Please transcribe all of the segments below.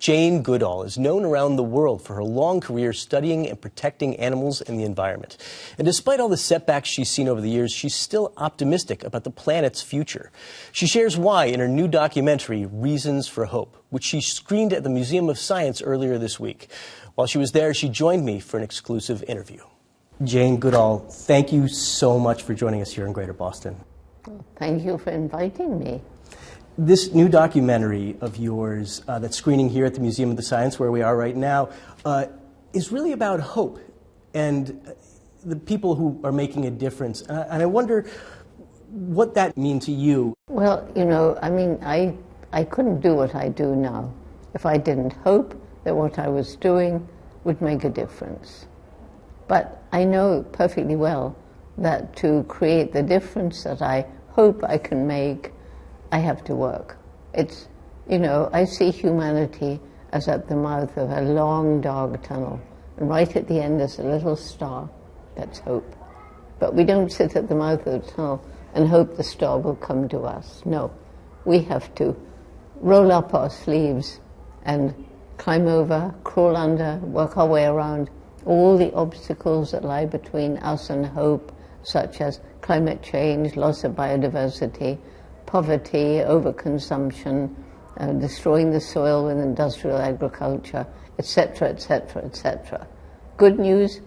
Jane Goodall is known around the world for her long career studying and protecting animals and the environment. And despite all the setbacks she's seen over the years, she's still optimistic about the planet's future. She shares why in her new documentary, Reasons for Hope, which she screened at the Museum of Science earlier this week. While she was there, she joined me for an exclusive interview. Jane Goodall, thank you so much for joining us here in Greater Boston. Thank you for inviting me. This new documentary of yours that's screening here at the Museum of the Science, where we are right now, is really about hope and the people who are making a difference. And I wonder what that means to you. Well, you know, I mean, I couldn't do what I do now if I didn't hope that what I was doing would make a difference. But I know perfectly well that to create the difference that I hope I can make, I have to work. It's, you know, I see humanity as at the mouth of a long, dark tunnel. And right at the end is a little star. That's hope. But we don't sit at the mouth of the tunnel and hope the star will come to us. No. We have to roll up our sleeves and climb over, crawl under, work our way around all the obstacles that lie between us and hope, such as climate change, loss of biodiversity, poverty, overconsumption, destroying the soil with industrial agriculture, etc., etc., etc. Good news,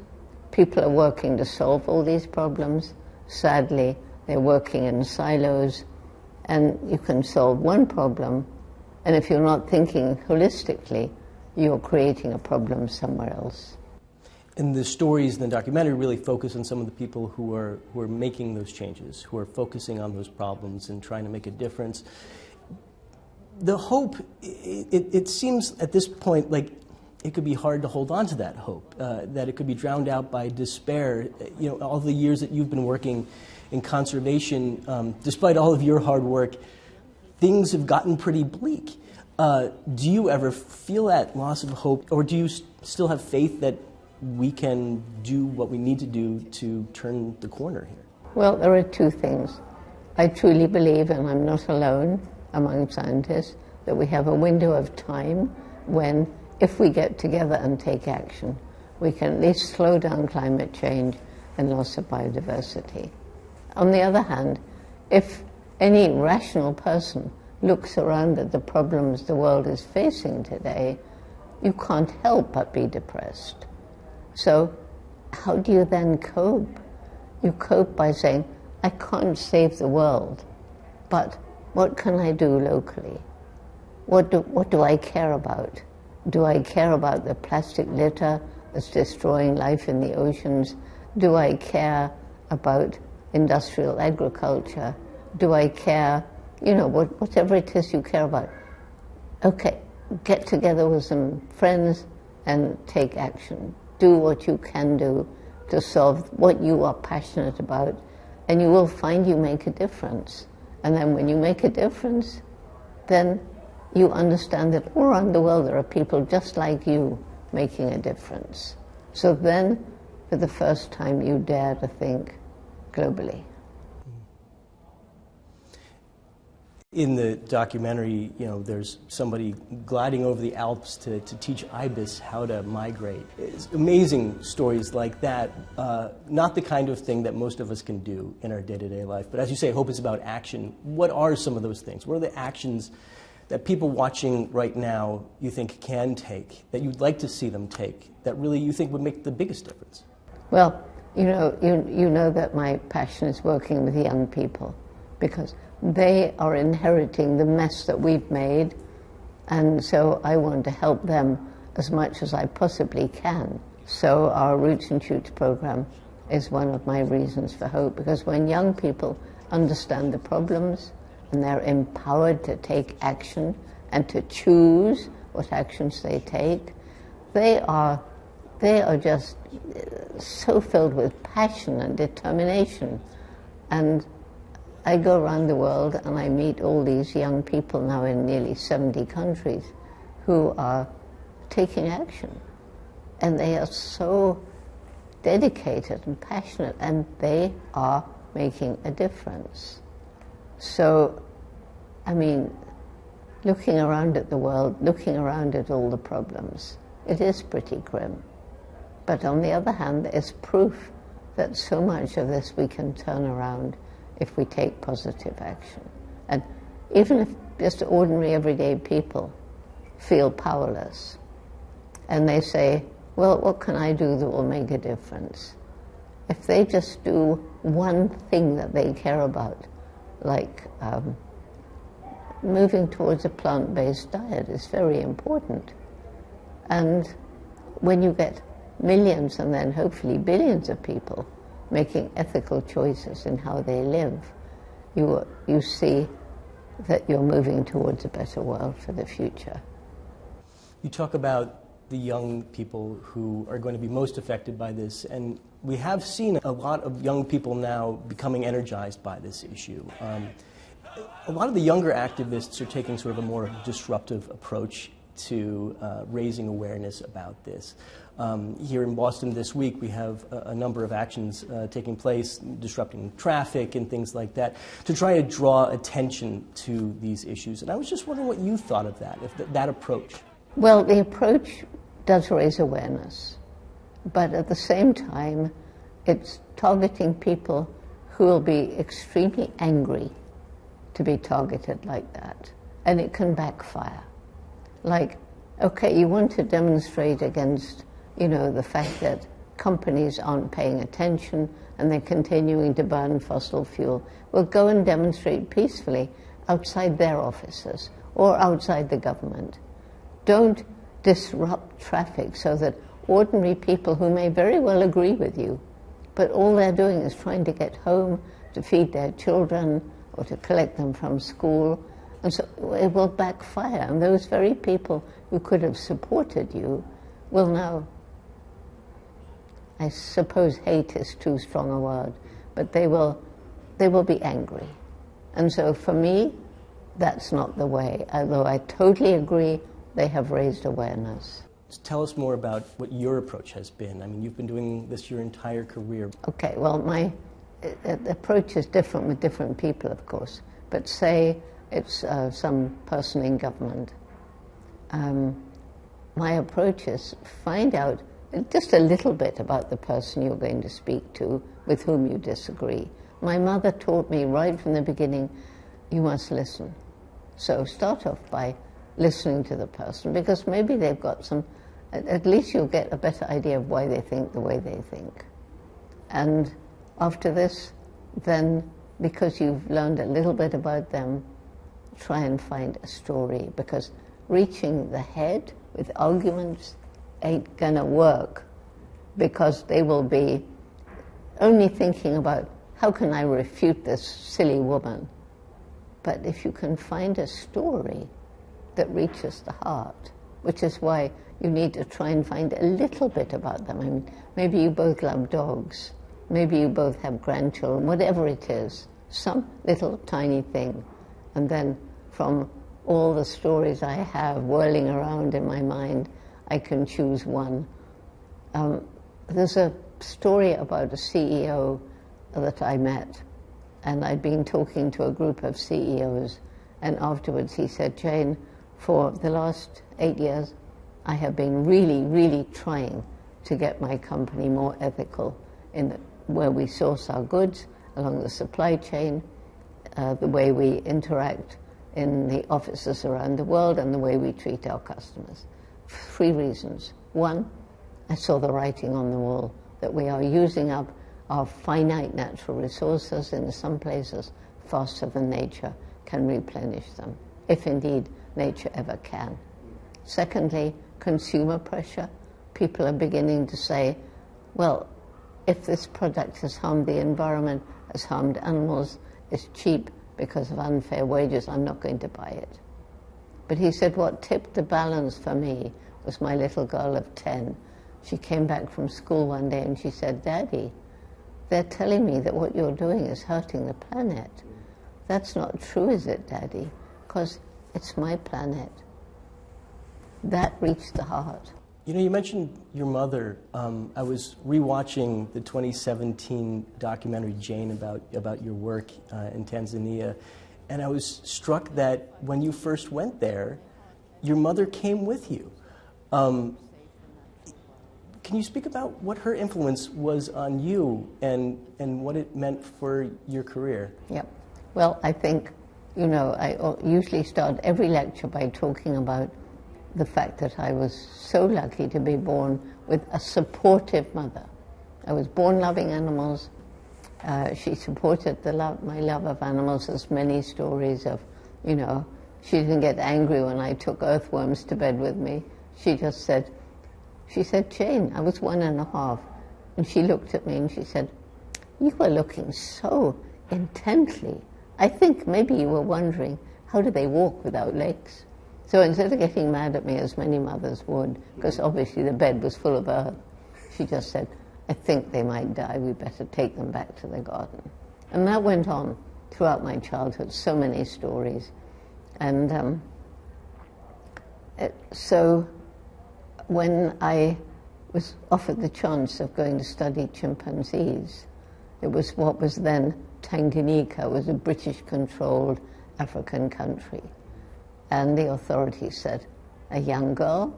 people are working to solve all these problems. Sadly, they're working in silos, and you can solve one problem, and if you're not thinking holistically, you're creating a problem somewhere else. And the stories in the documentary really focus on some of the people who are making those changes, who are focusing on those problems and trying to make a difference. The hope, it seems at this point like it could be hard to hold on to that hope, that it could be drowned out by despair. You know, all the years that you've been working in conservation, despite all of your hard work, things have gotten pretty bleak. Do you ever feel that loss of hope, or do you still have faith that we can do what we need to do to turn the corner here? Well, there are two things. I truly believe, and I'm not alone among scientists, that we have a window of time when, if we get together and take action, we can at least slow down climate change and loss of biodiversity. On the other hand, if any rational person looks around at the problems the world is facing today, you can't help but be depressed. So how do you then cope? You cope by saying, I can't save the world, but what can I do locally? What do I care about? Do I care about the plastic litter that's destroying life in the oceans? Do I care about industrial agriculture? Do I care, you know, whatever it is you care about? Okay, get together with some friends and take action. Do what you can do to solve what you are passionate about, and you will find you make a difference. And then when you make a difference, then you understand that all around the world there are people just like you making a difference. So then, for the first time, you dare to think globally. In the documentary, you know, there's somebody gliding over the Alps to teach ibis how to migrate. It's amazing stories like that. Not the kind of thing that most of us can do in our day-to-day life. But as you say, hope is about action. What are some of those things? What are the actions that people watching right now you think can take, that you'd like to see them take, that really you think would make the biggest difference? Well, you know that my passion is working with young people, because they are inheriting the mess that we've made, and so I want to help them as much as I possibly can. So our Roots and Shoots program is one of my reasons for hope, because when young people understand the problems and they're empowered to take action and to choose what actions they take, they are just so filled with passion and determination. And I go around the world and I meet all these young people now in nearly 70 countries who are taking action. And they are so dedicated and passionate, and they are making a difference. So, I mean, looking around at the world, looking around at all the problems, it is pretty grim. But on the other hand, there's proof that so much of this we can turn around if we take positive action. And even if just ordinary everyday people feel powerless, and they say, well, what can I do that will make a difference? If they just do one thing that they care about, like moving towards a plant-based diet is very important. And when you get millions and then hopefully billions of people making ethical choices in how they live, you see that you're moving towards a better world for the future. You talk about the young people who are going to be most affected by this, and we have seen a lot of young people now becoming energized by this issue. A lot of the younger activists are taking sort of a more disruptive approach to raising awareness about this. Here in Boston this week, we have a number of actions taking place, disrupting traffic and things like that, to try to draw attention to these issues. And I was just wondering what you thought of that, that approach. Well, the approach does raise awareness, but at the same time, it's targeting people who will be extremely angry to be targeted like that, and it can backfire. Like, okay, you want to demonstrate against, the fact that companies aren't paying attention and they're continuing to burn fossil fuel. Well, go and demonstrate peacefully outside their offices or outside the government. Don't disrupt traffic so that ordinary people who may very well agree with you, but all they're doing is trying to get home to feed their children or to collect them from school, and so it will backfire. And those very people who could have supported you will now, I suppose hate is too strong a word, but they will be angry. And so for me, that's not the way, although I totally agree they have raised awareness. Tell us more about what your approach has been. I mean, you've been doing this your entire career. Okay, well, my approach is different with different people, of course, but say it's some person in government. My approach is find out just a little bit about the person you're going to speak to, with whom you disagree. My mother taught me right from the beginning, you must listen. So start off by listening to the person, because maybe they've got some, at least you'll get a better idea of why they think the way they think. And after this, then, because you've learned a little bit about them, try and find a story, because reaching the head with arguments ain't gonna work, because they will be only thinking about how can I refute this silly woman. But if you can find a story that reaches the heart, which is why you need to try and find a little bit about them. I mean, maybe you both love dogs, maybe you both have grandchildren, whatever it is, some little tiny thing. And then from all the stories I have whirling around in my mind, I can choose one. There's a story about a CEO that I met, and I'd been talking to a group of CEOs, and afterwards he said, Jane, for the last 8 years, I have been really, really trying to get my company more ethical in where we source our goods, along the supply chain, the way we interact in the offices around the world, and the way we treat our customers. 3 reasons. 1, I saw the writing on the wall that we are using up our finite natural resources in some places faster than nature can replenish them, if indeed nature ever can. Secondly, consumer pressure. People are beginning to say, well, if this product has harmed the environment, has harmed animals, is cheap because of unfair wages, I'm not going to buy it. But he said what tipped the balance for me was my little girl of 10. She came back from school one day and she said, Daddy, they're telling me that what you're doing is hurting the planet. That's not true, is it, Daddy? Because it's my planet. That reached the heart. You know, you mentioned your mother. I was rewatching the 2017 documentary Jane about your work in Tanzania, and I was struck that when you first went there, your mother came with you. Can you speak about what her influence was on you and what it meant for your career? Yep. Well, I think, I usually start every lecture by talking about the fact that I was so lucky to be born with a supportive mother. I was born loving animals. She supported my love of animals. There's many stories of, she didn't get angry when I took earthworms to bed with me. She said, Jane, I was 1.5, and she looked at me and she said, you were looking so intently. I think maybe you were wondering, how do they walk without legs? So instead of getting mad at me, as many mothers would, because obviously the bed was full of earth, she just said, I think they might die, we better take them back to the garden. And that went on throughout my childhood, so many stories. And so when I was offered the chance of going to study chimpanzees, it was what was then Tanganyika, was a British-controlled African country. And the authorities said, a young girl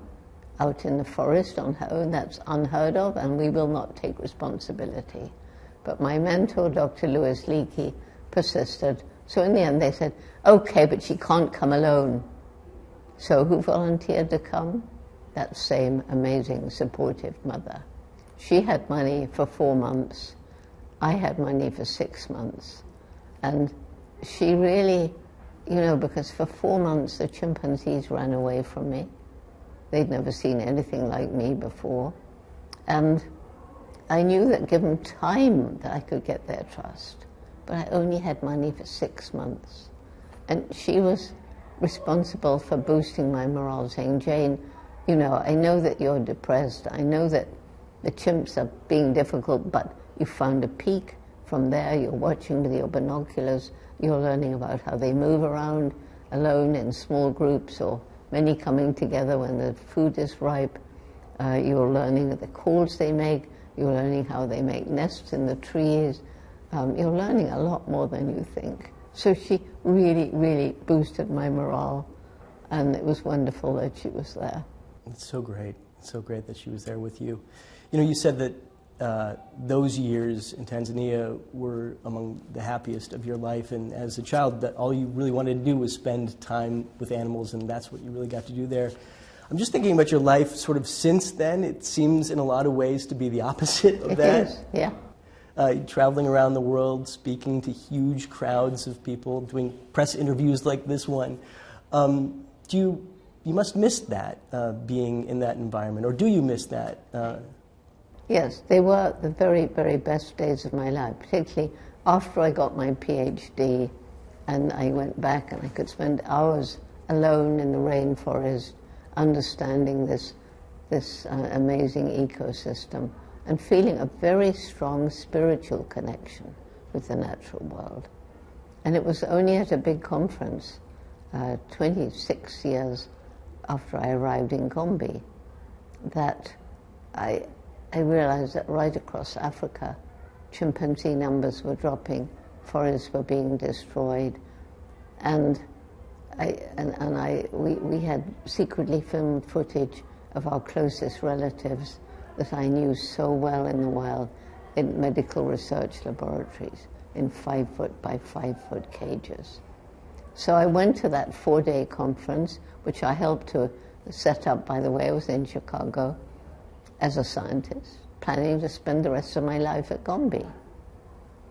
out in the forest on her own, that's unheard of, and we will not take responsibility. But my mentor, Dr. Louis Leakey, persisted. So in the end they said, okay, but she can't come alone. So who volunteered to come? That same amazing, supportive mother. She had money for 4 months. I had money for 6 months. And she really, because for 4 months the chimpanzees ran away from me. They'd never seen anything like me before. And I knew that given time that I could get their trust. But I only had money for 6 months. And she was responsible for boosting my morale, saying, Jane, I know that you're depressed. I know that the chimps are being difficult, but you found a peak. From there, you're watching with your binoculars. You're learning about how they move around alone in small groups or many coming together when the food is ripe. You're learning the calls they make. You're learning how they make nests in the trees. You're learning a lot more than you think. So she really, really boosted my morale, and it was wonderful that she was there. It's so great. It's so great that she was there with you. You said that those years in Tanzania were among the happiest of your life, and as a child, that all you really wanted to do was spend time with animals, and that's what you really got to do there. I'm just thinking about your life sort of since then. It seems in a lot of ways to be the opposite of that. It is, yeah. Traveling around the world, speaking to huge crowds of people, doing press interviews like this one. You must miss that, being in that environment, or do you miss that? Yes, they were the very, very best days of my life, particularly after I got my PhD and I went back and I could spend hours alone in the rainforest understanding this amazing ecosystem and feeling a very strong spiritual connection with the natural world. And it was only at a big conference, 26 years after I arrived in Gombe, that I realized that right across Africa, chimpanzee numbers were dropping, forests were being destroyed, and we had secretly filmed footage of our closest relatives that I knew so well in the wild in medical research laboratories in 5-foot by 5-foot cages. So I went to that 4-day conference, which I helped to set up, by the way. I was in Chicago as a scientist, planning to spend the rest of my life at Gombe.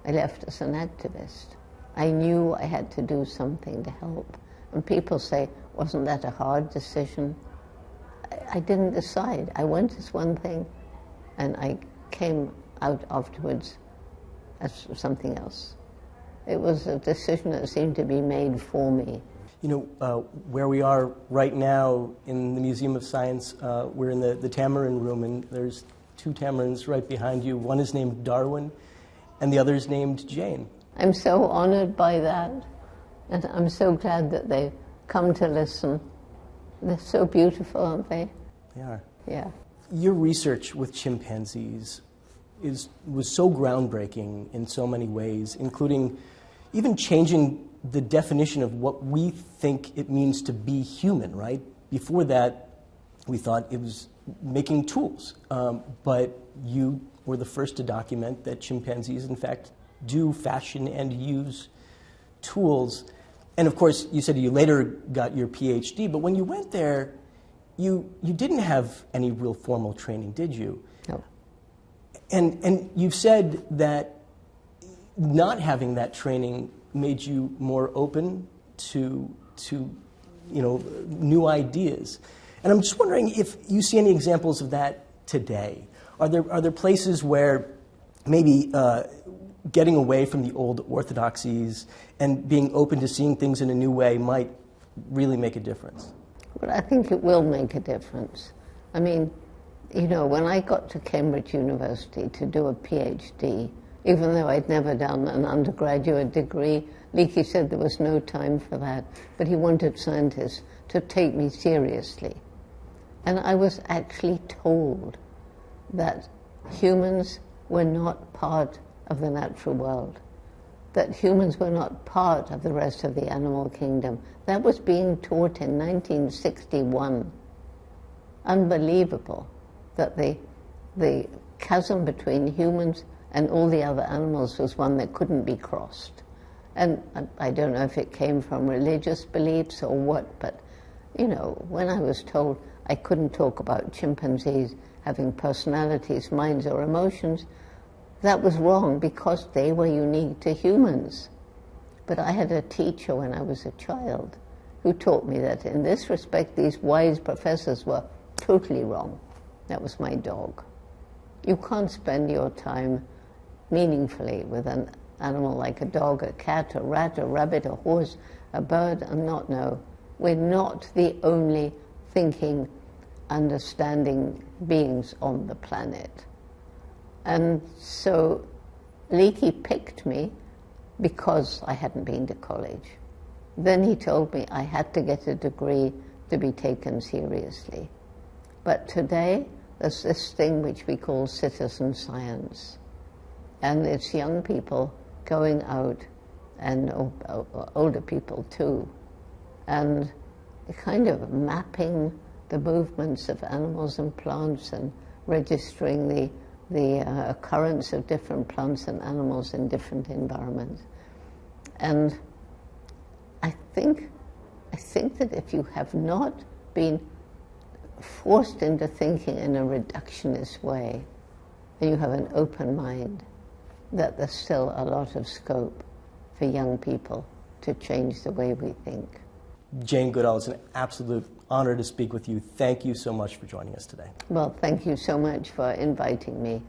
I left as an activist. I knew I had to do something to help. And people say, wasn't that a hard decision? I didn't decide. I went as one thing, and I came out afterwards as something else. It was a decision that seemed to be made for me. Where we are right now in the Museum of Science, we're in the tamarin room, and there's 2 tamarins right behind you. One is named Darwin, and the other is named Jane. I'm so honored by that, and I'm so glad that they've come to listen. They're so beautiful, aren't they? They are. Yeah. Your research with chimpanzees was so groundbreaking in so many ways, including even changing the definition of what we think it means to be human, right? Before that, we thought it was making tools. But you were the first to document that chimpanzees, in fact, do fashion and use tools. And of course, you said you later got your PhD, but when you went there, you didn't have any real formal training, did you? No. And you've said that not having that training made you more open to new ideas. And I'm just wondering if you see any examples of that today. Are there places where maybe getting away from the old orthodoxies and being open to seeing things in a new way might really make a difference? Well, I think it will make a difference. I mean, when I got to Cambridge University to do a PhD, even though I'd never done an undergraduate degree, Leakey said there was no time for that, but he wanted scientists to take me seriously. And I was actually told that humans were not part of the natural world, that humans were not part of the rest of the animal kingdom. That was being taught in 1961. Unbelievable that the chasm between humans and all the other animals was one that couldn't be crossed. And I don't know if it came from religious beliefs or what, but, when I was told I couldn't talk about chimpanzees having personalities, minds, or emotions, that was wrong because they were unique to humans. But I had a teacher when I was a child who taught me that in this respect, these wise professors were totally wrong. That was my dog. You can't spend your time meaningfully with an animal like a dog, a cat, a rat, a rabbit, a horse, a bird, and not know. We're not the only thinking, understanding beings on the planet. And so Leakey picked me because I hadn't been to college. Then he told me I had to get a degree to be taken seriously. But today, there's this thing which we call citizen science. And it's young people going out, and older people too, and kind of mapping the movements of animals and plants and registering the occurrence of different plants and animals in different environments. And I think that if you have not been forced into thinking in a reductionist way, and you have an open mind, that there's still a lot of scope for young people to change the way we think. Jane Goodall, it's an absolute honor to speak with you. Thank you so much for joining us today. Well, thank you so much for inviting me.